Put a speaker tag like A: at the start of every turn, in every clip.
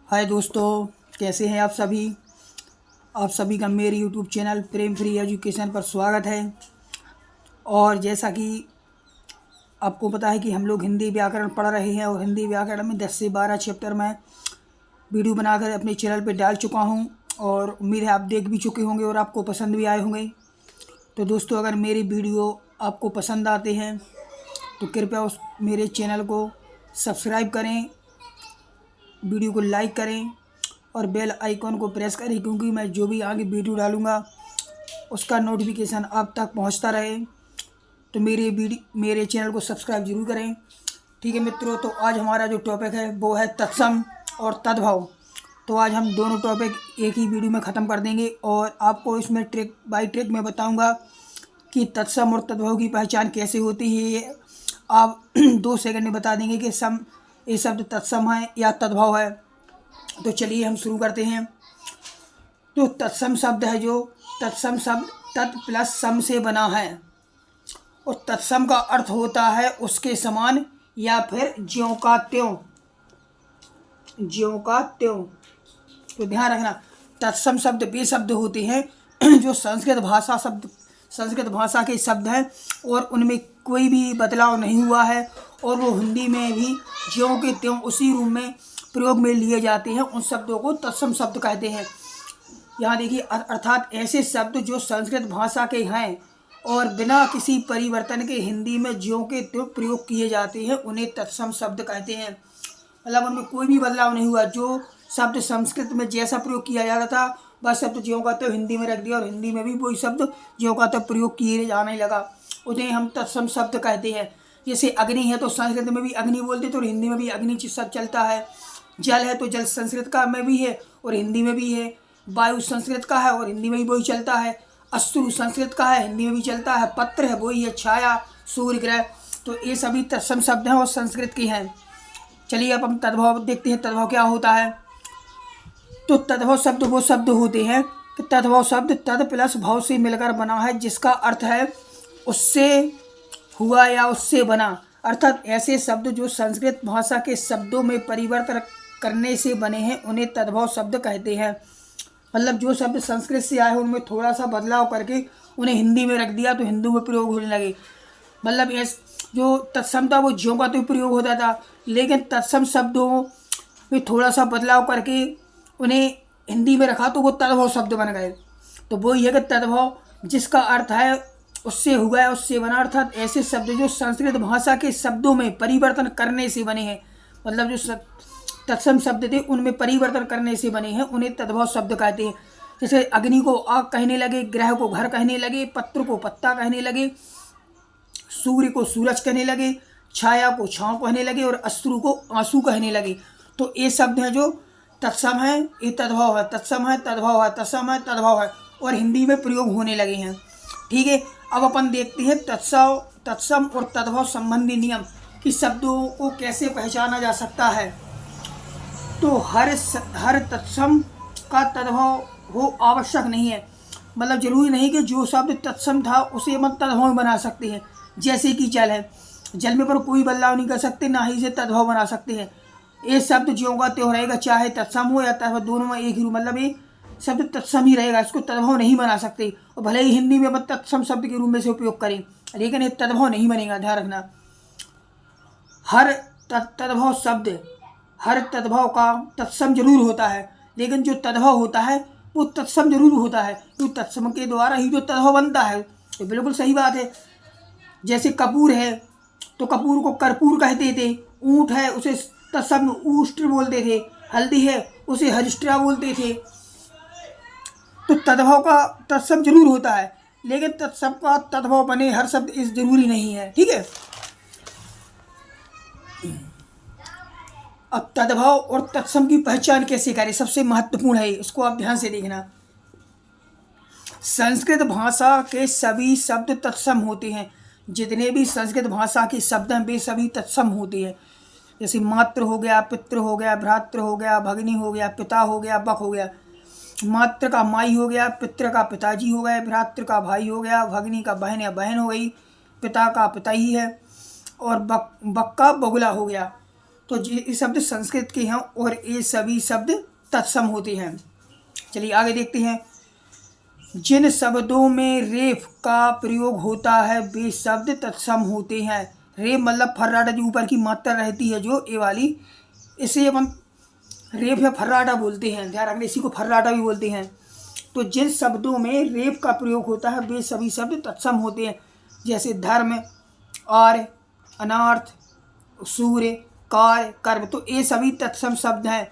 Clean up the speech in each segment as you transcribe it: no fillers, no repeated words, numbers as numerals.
A: हाय दोस्तों, कैसे हैं आप सभी का मेरे यूट्यूब चैनल प्रेम फ्री एजुकेशन पर स्वागत है। और जैसा कि आपको पता है कि हम लोग हिंदी व्याकरण पढ़ रहे हैं और हिंदी व्याकरण में 10 से 12 चैप्टर में वीडियो बनाकर अपने चैनल पर डाल चुका हूं और उम्मीद है आप देख भी चुके होंगे और आपको पसंद भी आए होंगे। तो दोस्तों, अगर मेरी वीडियो आपको पसंद आते हैं तो कृपया उस मेरे चैनल को सब्सक्राइब करें, वीडियो को लाइक करें और बेल आइकॉन को प्रेस करें, क्योंकि मैं जो भी आगे वीडियो डालूंगा उसका नोटिफिकेशन आप तक पहुंचता रहे। तो मेरे चैनल को सब्सक्राइब जरूर करें। ठीक है मित्रों, तो आज हमारा जो टॉपिक है वो है तत्सम और तद्भव। तो आज हम दोनों टॉपिक एक ही वीडियो में ख़त्म कर देंगे और आपको इसमें ट्रिक बाय ट्रिक में बताऊँगा कि तत्सम और तद्भव की पहचान कैसे होती है। ये आप 2 सेकंड में बता देंगे कि ये शब्द तत्सम है या तद्भव है। तो चलिए हम शुरू करते हैं। तो तत्सम शब्द है, जो तत्सम शब्द तत् प्लस सम से बना है और तत्सम का अर्थ होता है उसके समान या फिर ज्यों का त्यों, ज्यों का त्यों। तो ध्यान रखना, तत्सम शब्द वे शब्द होते हैं जो संस्कृत भाषा के शब्द हैं और उनमें कोई भी बदलाव नहीं हुआ है और वो हिंदी में भी ज्यों के त्यों उसी रूप में प्रयोग में लिए जाते हैं। उन शब्दों को तत्सम शब्द कहते हैं। यहाँ देखिए, अर्थात ऐसे शब्द जो संस्कृत भाषा के हैं और बिना किसी परिवर्तन के हिंदी में ज्यों के त्यों प्रयोग किए जाते हैं, उन्हें तत्सम शब्द कहते हैं। मतलब उनमें कोई भी बदलाव नहीं हुआ। जो शब्द संस्कृत में जैसा प्रयोग किया जाता था वह शब्द ज्यों का त्यों हिंदी में रख दिया और हिंदी में भी वही शब्द ज्यों का त्यों प्रयोग किए जाने लगा, उन्हें हम तत्सम शब्द कहते हैं। जैसे अग्नि है तो संस्कृत में भी अग्नि बोलते थे और हिंदी में भी अग्नि शब्द चलता है। जल है तो जल संस्कृत का में भी है और हिंदी में भी है। वायु संस्कृत का है और हिंदी में भी वही चलता है। अश्रु संस्कृत का है, हिंदी में भी चलता है। पत्र है वही है, छाया, सूर्य, ग्रह, तो ये सभी तत्सम शब्द हैं और संस्कृत के हैं। चलिए अब हम तद्भव देखते हैं। तद्भव क्या होता है? तो तद्भव शब्द वो शब्द होते हैं कि तद्भव शब्द तद प्लस भव से मिलकर बना है, जिसका अर्थ है उससे हुआ या उससे बना। अर्थात ऐसे शब्द जो संस्कृत भाषा के शब्दों में परिवर्तन करने से बने हैं उन्हें तद्भव शब्द कहते हैं। मतलब जो शब्द संस्कृत से आए हैं उनमें थोड़ा सा बदलाव करके उन्हें हिंदी में रख दिया तो हिंदी में प्रयोग होने लगे। मतलब जो तत्सम था वो ज्यों का त्यों प्रयोग होता था, लेकिन तत्सम शब्दों में थोड़ा सा बदलाव करके उन्हें हिंदी में रखा तो वो तद्भव शब्द बन गए। तो वही है कि तद्भव, जिसका अर्थ है उससे हुआ है उससे बना। अर्थात ऐसे शब्द जो संस्कृत भाषा के शब्दों में परिवर्तन करने से बने हैं, मतलब जो तत्सम शब्द थे उनमें परिवर्तन करने से बने हैं, उन्हें तद्भव शब्द कहते हैं। जैसे अग्नि को आग कहने लगे, ग्रह को घर कहने लगे, पत्र को पत्ता कहने लगे, सूर्य को सूरज कहने लगे, छाया को छांव कहने लगे और अश्रु को आंसू कहने लगे। तो ये शब्द हैं जो तत्सम है, ये तद्भव है। तत्सम है, तद्भव है, तत्सम है, तद्भव है और हिंदी में प्रयोग होने लगे हैं। ठीक है, अब अपन देखते हैं तत्सम और तद्भव संबंधी नियम कि शब्दों को कैसे पहचाना जा सकता है। तो हर तत्सम का तद्भव हो आवश्यक नहीं है। मतलब जरूरी नहीं कि जो शब्द तत्सम था उसे हम तद्भव में बना सकते हैं। जैसे कि जल है, जल में पर कोई बदलाव नहीं कर सकते, ना ही इसे तद्भव बना सकते हैं। ये शब्द ज्यों का त्यों रहेगा, चाहे तत्सम हो या तद्भव, दोनों में एक ही रूप, मतलब ये शब्द तत्सम ही रहेगा, इसको तद्भव नहीं बना सकते। और भले ही हिंदी में तत्सम शब्द के रूप में से उपयोग करें, लेकिन ये तद्भव नहीं बनेगा। ध्यान रखना, हर तद्भव शब्द हर तद्भव का तत्सम जरूर होता है, लेकिन जो तद्भव होता है वो तत्सम जरूर होता है, तो तत्सम के द्वारा ही जो तद्भव बनता है। ये बिल्कुल सही बात है। जैसे कपूर है तो कपूर को कर्पूर कहते थे, ऊँट है उसे तत्सम ऊष्ट्र बोलते थे, हल्दी है उसे हरिष्ट्रा बोलते थे। तो तद्भव का तत्सम जरूर होता है, लेकिन तत्सम का तद्भव बने हर शब्द इस जरूरी नहीं है। ठीक है, अब तद्भव और तत्सम की पहचान कैसे करें, सबसे महत्वपूर्ण है, इसको आप ध्यान से देखना। संस्कृत भाषा के सभी शब्द तत्सम होते हैं। जितने भी संस्कृत भाषा के शब्द हैं वे सभी तत्सम होते हैं। जैसे मातृ हो गया, पितृ हो गया, भ्रातृ हो गया, भगिनी हो गया, पिता हो गया, बक हो गया। मातृ का माई हो गया, पितृ का पिताजी हो गए, भ्रातृ का भाई हो गया, भगिनी का बहन या बहन हो गई, पिता का पिता ही है और बक का बगुला हो गया। तो ये शब्द संस्कृत के हैं और ये सभी शब्द तत्सम होते हैं। चलिए आगे देखते हैं। जिन शब्दों में रेफ का प्रयोग होता है वे शब्द तत्सम होते हैं। रेफ मतलब फर्राटा, जो ऊपर की मात्रा रहती है जो ए वाली, इसे अपन रेफ या फर्राटा बोलते हैं। ध्यान रखना, इसी को फर्राटा भी बोलते हैं। तो जिन शब्दों में रेफ का प्रयोग होता है वे सभी शब्द तत्सम होते हैं, जैसे धर्म, आर्य, अनार्थ, सूर्य, कार्य, कर्म। तो ये सभी तत्सम शब्द हैं।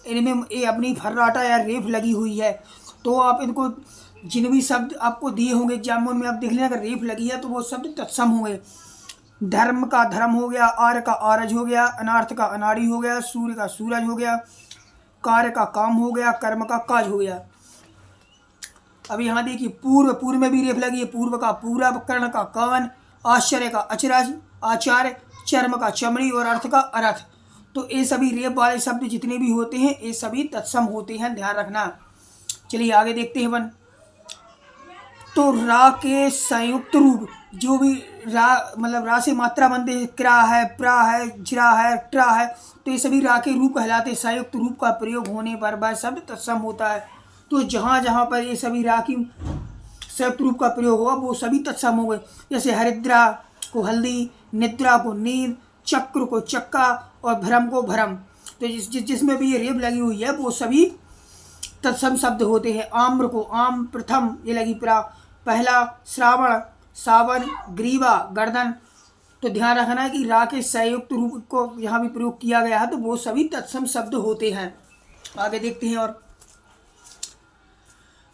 A: इनमें ये अपनी फर्राटा या रेफ लगी हुई है। तो आप इनको जिन भी शब्द आपको दिए होंगे एग्जाम में, आप देख लेना, अगर रेफ लगी है तो वो शब्द तत्सम होंगे। धर्म का धर्म हो गया, आर्य का आरज हो गया, अनार्थ का अनाड़ी हो गया, सूर्य का सूरज हो गया, कार्य का काम हो गया, कर्म का काज हो गया। अब यहाँ देखिए, पूर्व, पूर्व में भी रेफ लगी है। पूर्व का पूरब, कर्ण का कान, आश्चर्य का अचरज, आचार्य, चर्म का चमड़ी और अर्थ का अर्थ। तो ये सभी रेफ वाले शब्द जितने भी होते हैं ये सभी तत्सम होते हैं, ध्यान रखना। चलिए आगे देखते हैं अपन। तो रा के संयुक्त रूप जो भी रा मतलब रा से मात्रा बनते हैं, क्रा है, प्रा है, ज्रा है, ट्रा है, तो ये सभी रा के रूप कहलाते हैं। संयुक्त रूप का प्रयोग होने पर वह शब्द तत्सम होता है। तो जहाँ जहाँ पर ये सभी रा की संयुक्त रूप का प्रयोग होगा वो सभी तत्सम हो गए। जैसे हरिद्रा को हल्दी, निद्रा को नींद, चक्र को चक्का और भ्रम को भ्रम। तो जिसमें भी ये रेफ लगी हुई है वो सभी तत्सम शब्द होते हैं। आम्र को आम, प्रथम ये लगी प्रा, पहला, श्रावण, सावन, ग्रीवा, गर्दन। तो ध्यान रखना है कि रा के संयुक्त रूप को यहाँ भी प्रयोग किया गया है तो वो सभी तत्सम शब्द होते हैं। आगे देखते हैं। और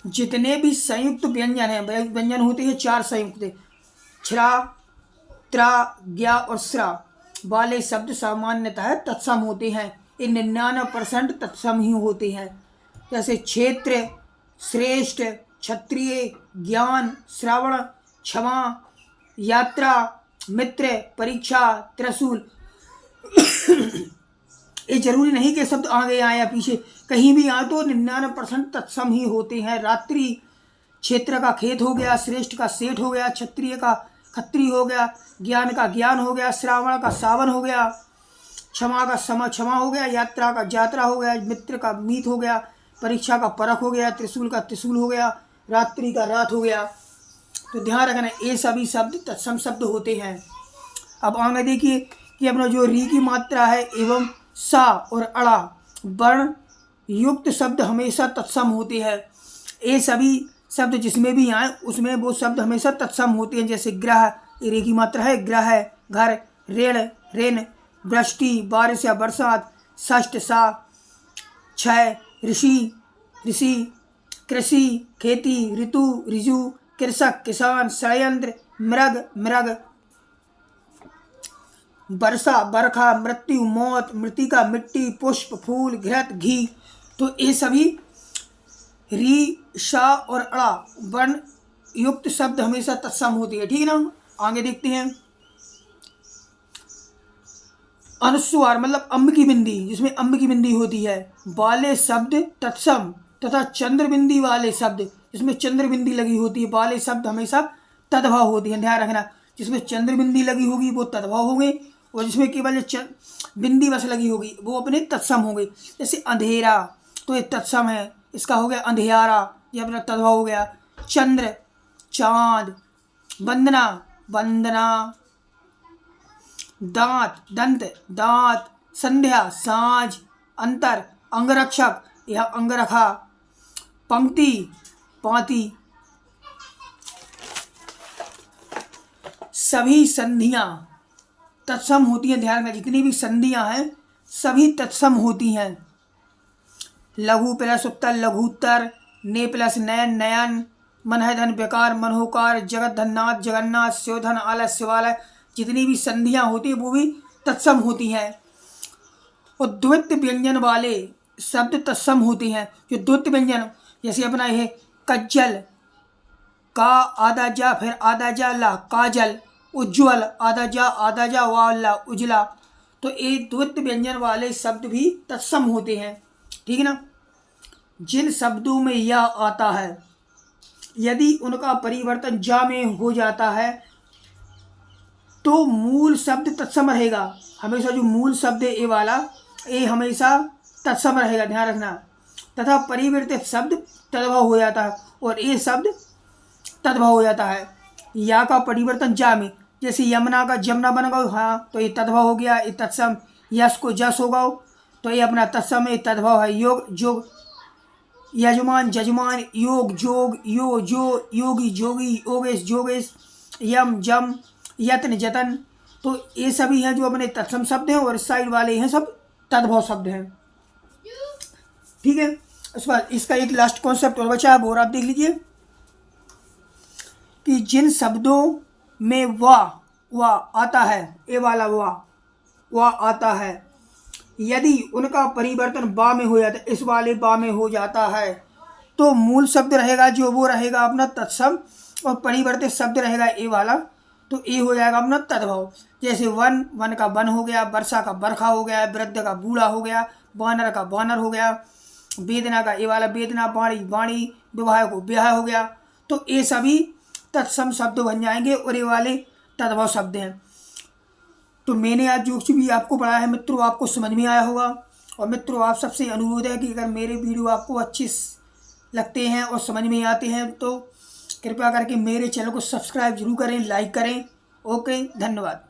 A: जितने भी संयुक्त व्यंजन हैं, व्यंजन होते हैं 4 संयुक्त, छ्रा, त्रा, ज्ञा और स्रा वाले शब्द सामान्यतः तत्सम होते हैं। ये 99% तत्सम ही होते हैं। जैसे क्षेत्र, श्रेष्ठ, क्षत्रिय, ज्ञान, श्रावण, क्षमा, यात्रा, मित्र, परीक्षा, त्रिशूल। ये जरूरी नहीं कि शब्द आगे आए या पीछे, कहीं भी आए तो 99% तत्सम ही होते हैं। रात्रि, क्षेत्र का खेत हो गया, श्रेष्ठ का सेठ हो गया, क्षत्रिय का खत्री हो गया, ज्ञान का ज्ञान हो गया, श्रावण का सावन हो गया, क्षमा का क्षमा हो गया, यात्रा का यात्रा हो गया, मित्र का मीत हो गया, परीक्षा का परख हो गया, त्रिशूल का त्रिशूल हो गया, रात्रि का रात हो गया। तो ध्यान रखना ये सभी शब्द तत्सम शब्द होते हैं। अब आगे देखिए कि अपना जो री की मात्रा है एवं सा और अड़ा वर्ण युक्त शब्द हमेशा तत्सम होते हैं। ये सभी शब्द जिसमें भी आए उसमें वो शब्द हमेशा तत्सम होते हैं। जैसे ग्रह, रे की मात्रा है, ग्रह, घर, ऋण, ऋण, वृष्टि, बारिश या बरसात, षष्ठ, सा, क्षय, ऋषि, ऋषि, कृषि, खेती, ऋतु, ऋजु, कृषक, किसान, षड्यंत्र, मृग, मृग, वर्षा, बरखा, मृत्यु, मौत, मृतिका, मिट्टी, पुष्प, फूल, घृत, घी। तो ये सभी री, शा और अड़ा वर्ण युक्त शब्द हमेशा तत्सम होती है। ठीक है ना। आगे देखते हैं। अनुस्वार मतलब अम्ब की बिंदी, जिसमें अम्ब की बिंदी होती है, वाले शब्द तत्सम तथा चंद्र बिंदी वाले शब्द, जिसमें चंद्र बिंदी लगी होती है, वाले शब्द हमेशा तद्भव होती है। ध्यान रखना, जिसमें चंद्र बिंदी लगी होगी वो तद्भव होंगे और जिसमें केवल बिंदी बस लगी होगी वो अपने तत्सम होंगे। जैसे अंधेरा तो ये तत्सम है, इसका हो गया अंधियारा, ये अपना तद्भव हो गया। चंद्र, चांद, वंदना, वंदना, दांत, दंत, दांत, संध्या, साँझ, अंतर, अंगरक्षक, यह अंगरखा, पंक्ति, पाती। सभी संधियां तत्सम होती हैं। ध्यान में जितनी भी संधियां हैं सभी तत्सम होती हैं। लघु प्लस उत्तर लघुत्तर, ने प्लस नयन नयन, मन है धन बेकार मनोकार, जगत धननाथ जगन्नाथ, स्योधन आलय शिवालय। जितनी भी संधियां होती है वो भी तत्सम होती हैं। और द्वित्व व्यंजन वाले शब्द तत्सम होते हैं। जो द्वित्व व्यंजन जैसे अपना यह कज्जल, का आधा जा फिर आधा जा ला, काजल, उज्ज्वल, आधा जा वाला, उजला। तो ये द्वित्व व्यंजन वाले शब्द भी तत्सम होते हैं। ठीक है ना। जिन शब्दों में या आता है यदि उनका परिवर्तन जा में हो जाता है तो मूल शब्द तत्सम रहेगा हमेशा जो मूल शब्द है ए वाला, ए हमेशा तत्सम रहेगा, ध्यान रखना। तथा परिवर्तित शब्द तद्भव हो जाता है और ए शब्द तद्भव हो जाता है। या का परिवर्तन जा में, जैसे यमुना का जमुना बन गया, हाँ तो ये तद्भव हो गया, ये तत्सम। यश को जस हो गया तो ये अपना तत्सम है, तद्भव है। योग जोग, यजमान जजमान, योग जोग, यो जो, योगी जोगी, योगेश जोगेश, यम जम, यत्न जतन, तो ये सभी हैं जो अपने तत्सम शब्द हैं और इस साइड वाले हैं सब तद्भव शब्द हैं। ठीक है, उसके बाद इसका एक लास्ट कॉन्सेप्ट और बचा है, वो आप देख लीजिए कि जिन शब्दों में वा आता है, ए वाला वा आता है, यदि उनका परिवर्तन बा में हो जाता है, इस वाले बा में हो जाता है, तो मूल शब्द रहेगा जो वो रहेगा अपना तत्सम और परिवर्तित शब्द रहेगा ए वाला, तो ए हो जाएगा अपना तद्भव। जैसे वन का वन हो गया, वर्षा का बरखा हो गया, वृद्ध का बूढ़ा हो गया, वानर का वानर हो गया, वेदना का ए वाला वेदना, वाणी वाणी, विवाह को ब्याह हो गया, तो ये सभी तत्सम शब्द बन जाएंगे और ये वाले तद्भव शब्द हैं। तो मैंने आज जो भी आपको पढ़ाया है मित्रों, आपको समझ में आया होगा। और मित्रों आप सबसे अनुरोध है कि अगर मेरे वीडियो आपको अच्छे लगते हैं और समझ में आते हैं तो कृपया करके मेरे चैनल को सब्सक्राइब जरूर करें, लाइक करें। ओके, धन्यवाद।